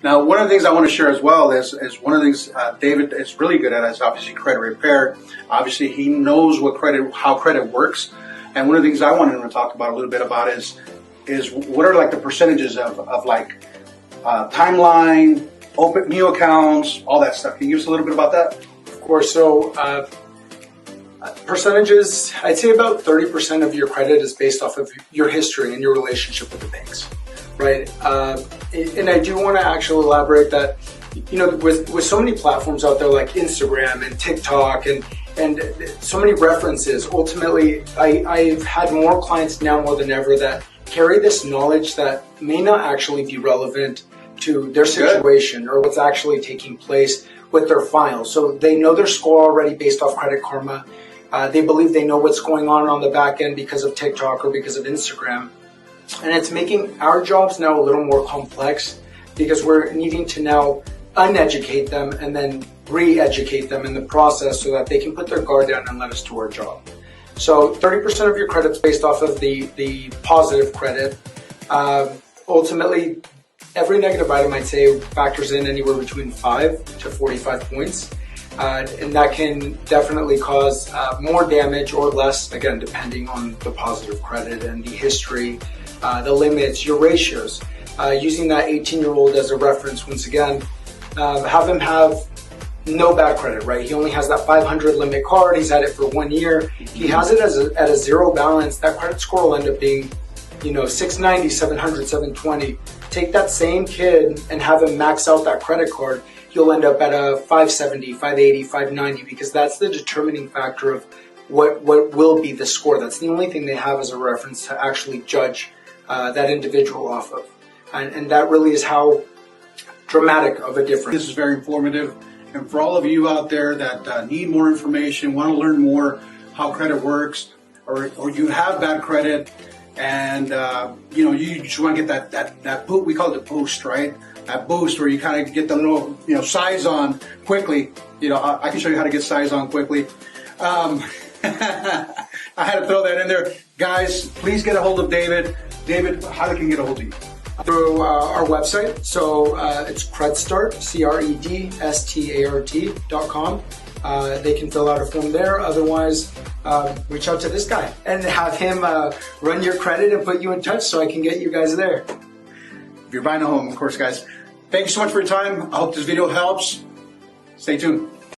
Now, one of the things I want to share as well is one of the things David is really good at is obviously credit repair. Obviously, he knows how credit works. And one of the things I wanted to talk about a little bit about is what are like the percentages of like timeline, open new accounts, all that stuff. Can you give us a little bit about that? Of course. So percentages, I'd say about 30% of your credit is based off of your history and your relationship with the banks, right? And I do want to actually elaborate that, you know, with so many platforms out there like Instagram and TikTok and so many references, ultimately I've had more clients now more than ever that carry this knowledge that may not actually be relevant to their situation or what's actually taking place with their file. So they know their score already based off Credit Karma. They believe they know what's going on the back end because of TikTok or because of Instagram. And it's making our jobs now a little more complex because we're needing to now uneducate them and then re-educate them in the process so that they can put their guard down and let us do our job. So 30% of your credit's based off of the positive credit. Ultimately, every negative item, I'd say, factors in anywhere between 5 to 45 points. And that can definitely cause more damage or less, again, depending on the positive credit and the history, the limits, your ratios. Using that 18-year-old as a reference, once again, have him have no bad credit, right? He only has that 500 limit card. He's had it for 1 year. He has it at a zero balance. That credit score will end up being, you know, 690, 700, 720. Take that same kid and have him max out that credit card. You'll end up at a 570, 580, 590 because that's the determining factor of what will be the score. That's the only thing they have as a reference to actually judge that individual off of. And that really is how dramatic of a difference. This is very informative. And for all of you out there that need more information, want to learn more how credit works, or you have bad credit, and you know, you just want to get that boost. We call it the boost, right? That boost where you kind of get the little, you know, size on quickly. You know, I can show you how to get size on quickly. I had to throw that in there. Guys, please get a hold of David. David, how can you get a hold of you? Through our website. So it's CredStart, CredStart.com. They can fill out a form there. Otherwise, reach out to this guy and have him run your credit and put you in touch so I can get you guys there. If you're buying a home, of course, guys. Thank you so much for your time. I hope this video helps. Stay tuned.